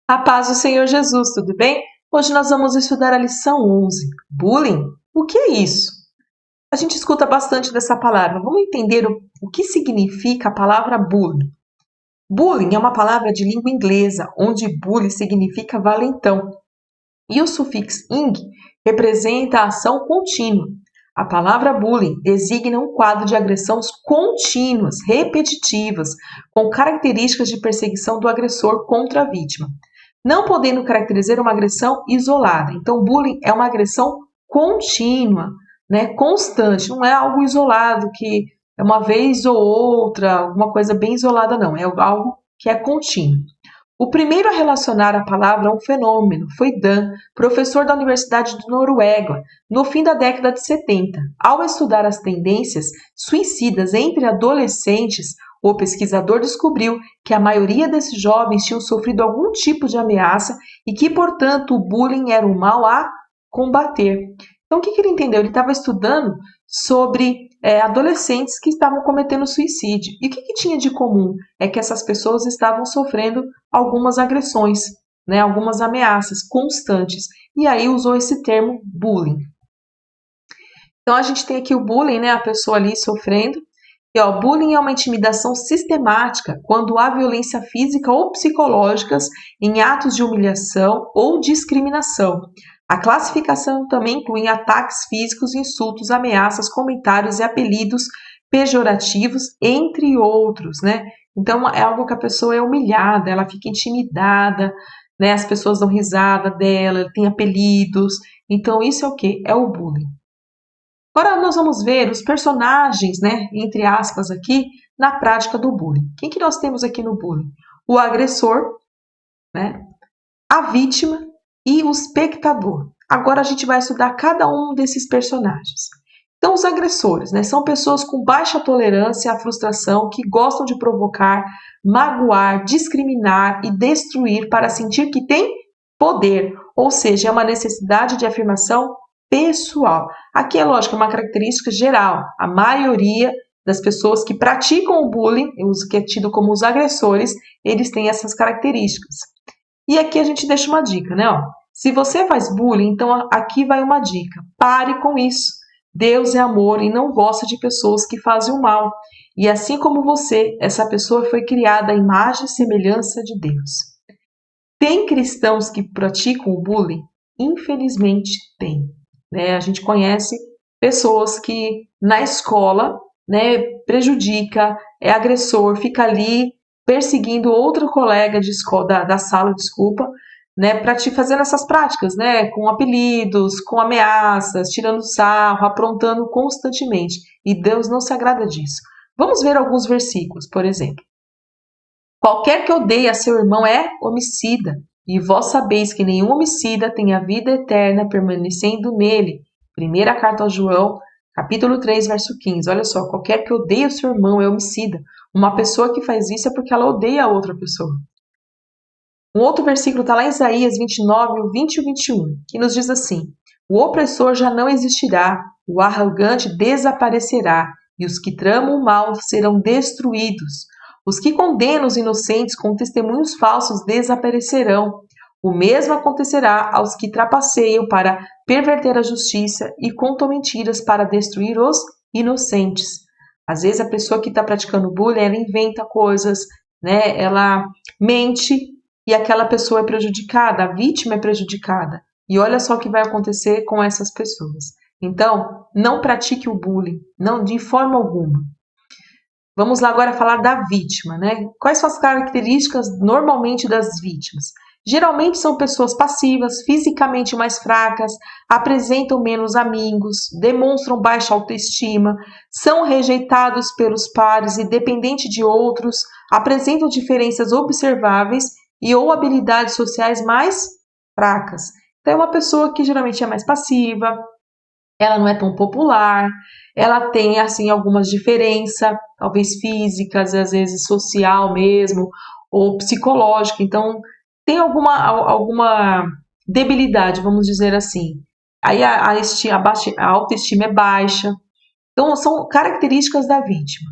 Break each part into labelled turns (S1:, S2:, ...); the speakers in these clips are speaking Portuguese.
S1: A paz do Senhor Jesus, tudo bem? Hoje nós vamos estudar a lição 11. Bullying? O que é isso? A gente escuta bastante dessa palavra. Vamos entender o que significa a palavra bullying. Bullying é uma palavra de língua inglesa, onde bully significa valentão. E o sufixo ing representa a ação contínua. A palavra bullying designa um quadro de agressões contínuas, repetitivas, com características de perseguição do agressor contra a vítima, não podendo caracterizar uma agressão isolada. Então, bullying é uma agressão contínua, né, constante, não é algo isolado que é uma vez ou outra, alguma coisa bem isolada, não, é algo que é contínuo. O primeiro a relacionar a palavra a um fenômeno foi Dan, professor da Universidade de Noruega, no fim da década de 70. Ao estudar as tendências suicidas entre adolescentes, o pesquisador descobriu que a maioria desses jovens tinham sofrido algum tipo de ameaça e que, portanto, o bullying era um mal a combater. Então, o que ele entendeu? Ele estava estudando sobre adolescentes que estavam cometendo suicídio. E o que tinha de comum? É que essas pessoas estavam sofrendo algumas agressões, né, algumas ameaças constantes. E aí usou esse termo bullying. Então, a gente tem aqui o bullying, né, a pessoa ali sofrendo. E, bullying é uma intimidação sistemática quando há violência física ou psicológica em atos de humilhação ou discriminação. A classificação também inclui ataques físicos, insultos, ameaças, comentários e apelidos pejorativos, entre outros, né? Então, é algo que a pessoa é humilhada, ela fica intimidada, né? As pessoas dão risada dela, tem apelidos. Então, isso é o quê? É o bullying. Agora nós vamos ver os personagens, né, entre aspas aqui, na prática do bullying. Quem que nós temos aqui no bullying? O agressor, né, a vítima e o espectador. Agora a gente vai estudar cada um desses personagens. Então, os agressores, né, são pessoas com baixa tolerância à frustração que gostam de provocar, magoar, discriminar e destruir para sentir que tem poder, ou seja, é uma necessidade de afirmação pessoal. Aqui é lógico, é uma característica geral. A maioria das pessoas que praticam o bullying, os que é tido como os agressores, eles têm essas características. E aqui a gente deixa uma dica, né? Se você faz bullying, então aqui vai uma dica. Pare com isso. Deus é amor e não gosta de pessoas que fazem o mal. E assim como você, essa pessoa foi criada à imagem e semelhança de Deus. Tem cristãos que praticam o bullying? Infelizmente tem. Né? A gente conhece pessoas que na escola, né, prejudica, é agressor, fica ali perseguindo outro colega de escola, da sala, desculpa, né, fazendo essas práticas, né, com apelidos, com ameaças, tirando sarro, aprontando constantemente. E Deus não se agrada disso. Vamos ver alguns versículos, por exemplo. Qualquer que odeie a seu irmão é homicida, e vós sabeis que nenhum homicida tem a vida eterna permanecendo nele. Primeira carta aos João, capítulo 3, verso 15. Olha só, qualquer que odeie o seu irmão é homicida. Uma pessoa que faz isso é porque ela odeia a outra pessoa. Um outro versículo está lá em Isaías 29, o 20 e o 21, que nos diz assim: o opressor já não existirá, o arrogante desaparecerá, e os que tramam o mal serão destruídos. Os que condenam os inocentes com testemunhos falsos desaparecerão. O mesmo acontecerá aos que trapaceiam para perverter a justiça e contam mentiras para destruir os inocentes. Às vezes a pessoa que está praticando bullying, ela inventa coisas, né? Ela mente e aquela pessoa é prejudicada, a vítima é prejudicada. E olha só o que vai acontecer com essas pessoas. Então, não pratique o bullying, não de forma alguma. Vamos lá agora falar da vítima, né? Quais são as características normalmente das vítimas? Geralmente são pessoas passivas, fisicamente mais fracas, apresentam menos amigos, demonstram baixa autoestima, são rejeitados pelos pares e dependentes de outros, apresentam diferenças observáveis e ou habilidades sociais mais fracas. Então, é uma pessoa que geralmente é mais passiva, ela não é tão popular, ela tem assim algumas diferenças, talvez físicas, às vezes social mesmo, ou psicológica. Então, tem alguma debilidade, vamos dizer assim. Aí a autoestima é baixa. Então, são características da vítima.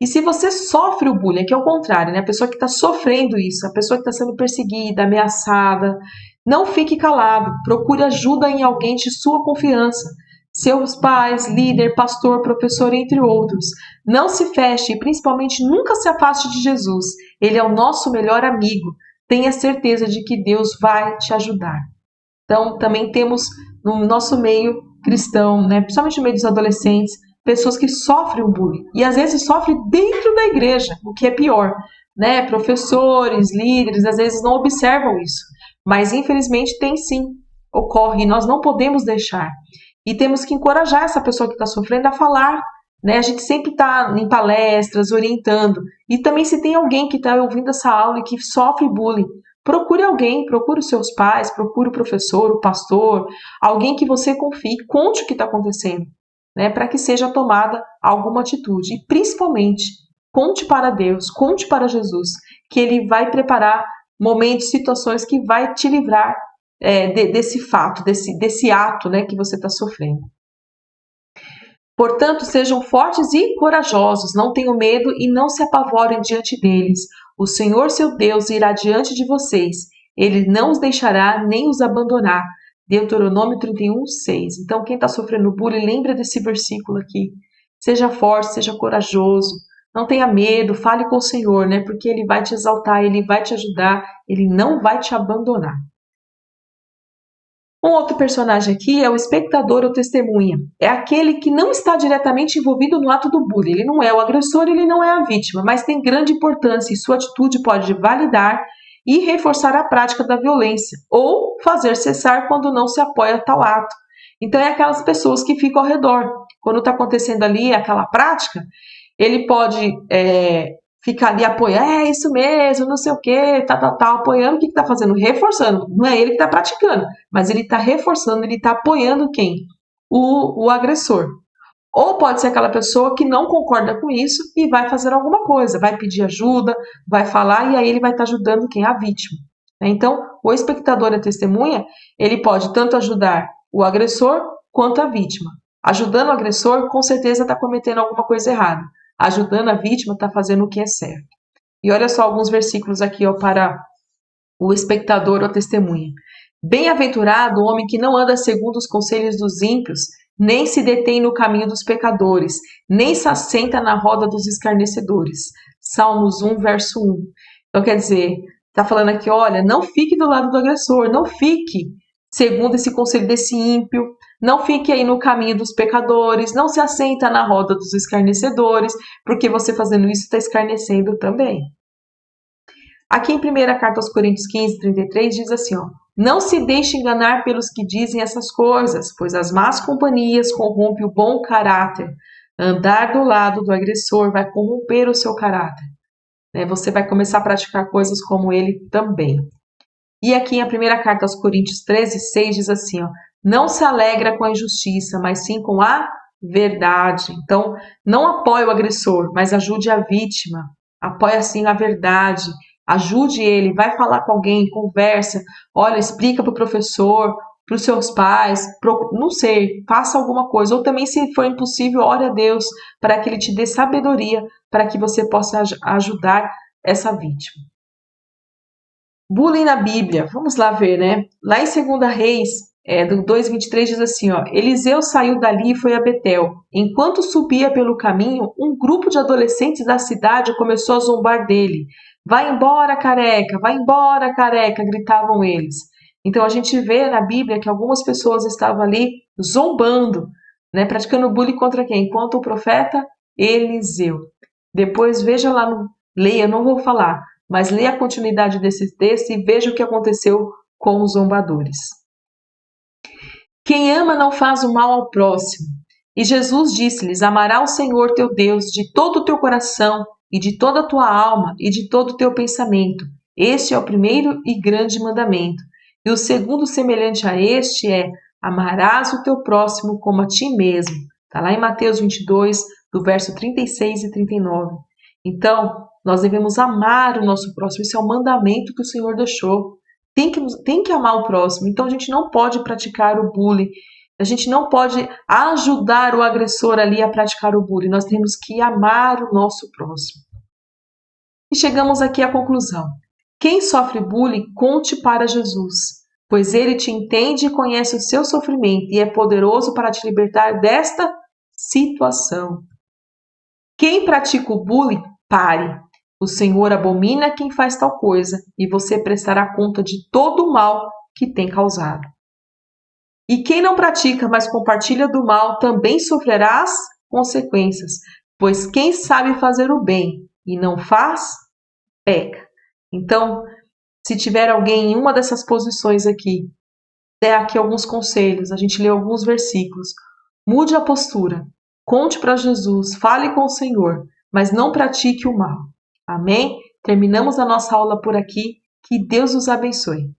S1: E se você sofre o bullying, que é o contrário, né? A pessoa que está sofrendo isso, a pessoa que está sendo perseguida, ameaçada, não fique calado, procure ajuda em alguém de sua confiança. Seus pais, líder, pastor, professor, entre outros. Não se feche e principalmente nunca se afaste de Jesus. Ele é o nosso melhor amigo. Tenha certeza de que Deus vai te ajudar. Então, também temos no nosso meio cristão, né, principalmente no meio dos adolescentes, pessoas que sofrem o bullying. E às vezes sofrem dentro da igreja, o que é pior. Né? Professores, líderes, às vezes não observam isso. Mas infelizmente tem sim, ocorre, e nós não podemos deixar. E temos que encorajar essa pessoa que está sofrendo a falar. Né? A gente sempre está em palestras, orientando. E também se tem alguém que está ouvindo essa aula e que sofre bullying, procure alguém, procure os seus pais, procure o professor, o pastor, alguém que você confie, conte o que está acontecendo, né, para que seja tomada alguma atitude. E principalmente, conte para Deus, conte para Jesus, que Ele vai preparar momentos, situações que vai te livrar desse fato, desse ato, né, que você está sofrendo. Portanto, sejam fortes e corajosos, não tenham medo e não se apavorem diante deles. O Senhor, seu Deus, irá diante de vocês. Ele não os deixará nem os abandonar. Deuteronômio 31, 6. Então, quem está sofrendo bullying, lembra desse versículo aqui. Seja forte, seja corajoso, não tenha medo, fale com o Senhor, né? Porque Ele vai te exaltar, Ele vai te ajudar, Ele não vai te abandonar. Um outro personagem aqui é o espectador ou testemunha. É aquele que não está diretamente envolvido no ato do bullying. Ele não é o agressor, ele não é a vítima, mas tem grande importância e sua atitude pode validar e reforçar a prática da violência ou fazer cessar quando não se apoia a tal ato. Então, é aquelas pessoas que ficam ao redor. Quando está acontecendo ali aquela prática, ele pode ficar ali apoiando, é isso mesmo, não sei o que, apoiando. O que está fazendo? Reforçando. Não é ele que está praticando, mas ele está reforçando, ele está apoiando quem? O agressor. Ou pode ser aquela pessoa que não concorda com isso e vai fazer alguma coisa, vai pedir ajuda, vai falar e aí ele vai estar ajudando quem? A vítima. Então, o espectador, a testemunha, ele pode tanto ajudar o agressor quanto a vítima. Ajudando o agressor, com certeza está cometendo alguma coisa errada. Ajudando a vítima, está fazendo o que é certo. E olha só alguns versículos aqui para o espectador ou testemunha. Bem-aventurado o homem que não anda segundo os conselhos dos ímpios, nem se detém no caminho dos pecadores, nem se assenta na roda dos escarnecedores. Salmos 1, verso 1. Então, quer dizer, está falando aqui, olha, não fique do lado do agressor, não fique segundo esse conselho desse ímpio, não fique aí no caminho dos pecadores, não se assenta na roda dos escarnecedores, porque você fazendo isso está escarnecendo também. Aqui em 1ª Carta aos Coríntios 15, 33, diz assim, não se deixe enganar pelos que dizem essas coisas, pois as más companhias corrompem o bom caráter. Andar do lado do agressor vai corromper o seu caráter. Você vai começar a praticar coisas como ele também. E aqui em 1ª Carta aos Coríntios 13, 6 diz assim, não se alegra com a injustiça, mas sim com a verdade. Então, não apoie o agressor, mas ajude a vítima. Apoie sim a verdade. Ajude ele, vai falar com alguém, conversa, olha, explica para o professor, para os seus pais, não sei, faça alguma coisa. Ou também, se for impossível, ore a Deus para que Ele te dê sabedoria para que você possa ajudar essa vítima. Bullying na Bíblia, vamos lá ver, né? Lá em 2 Reis, do 2:23 diz assim, Eliseu saiu dali e foi a Betel. Enquanto subia pelo caminho, um grupo de adolescentes da cidade começou a zombar dele. Vai embora, careca, gritavam eles. Então a gente vê na Bíblia que algumas pessoas estavam ali zombando, né, praticando bullying contra quem? Contra o profeta Eliseu. Depois veja lá, leia, não vou falar, mas leia a continuidade desse texto e veja o que aconteceu com os zombadores. Quem ama não faz o mal ao próximo. E Jesus disse-lhes, amará o Senhor teu Deus de todo o teu coração, e de toda a tua alma, e de todo o teu pensamento. Este é o primeiro e grande mandamento. E o segundo semelhante a este é, amarás o teu próximo como a ti mesmo. Está lá em Mateus 22, do verso 36 e 39. Então, nós devemos amar o nosso próximo. Isso é o mandamento que o Senhor deixou. Tem que amar o próximo. Então, a gente não pode praticar o bullying, A gente não pode ajudar o agressor ali a praticar o bullying. Nós temos que amar o nosso próximo. E chegamos aqui à conclusão. Quem sofre bullying, conte para Jesus, pois ele te entende e conhece o seu sofrimento e é poderoso para te libertar desta situação. Quem pratica o bullying, pare. O Senhor abomina quem faz tal coisa e você prestará conta de todo o mal que tem causado. E quem não pratica, mas compartilha do mal, também sofrerá as consequências, pois quem sabe fazer o bem e não faz, peca. Então, se tiver alguém em uma dessas posições aqui, dê aqui alguns conselhos, a gente lê alguns versículos. Mude a postura, conte para Jesus, fale com o Senhor, mas não pratique o mal. Amém? Terminamos a nossa aula por aqui. Que Deus os abençoe.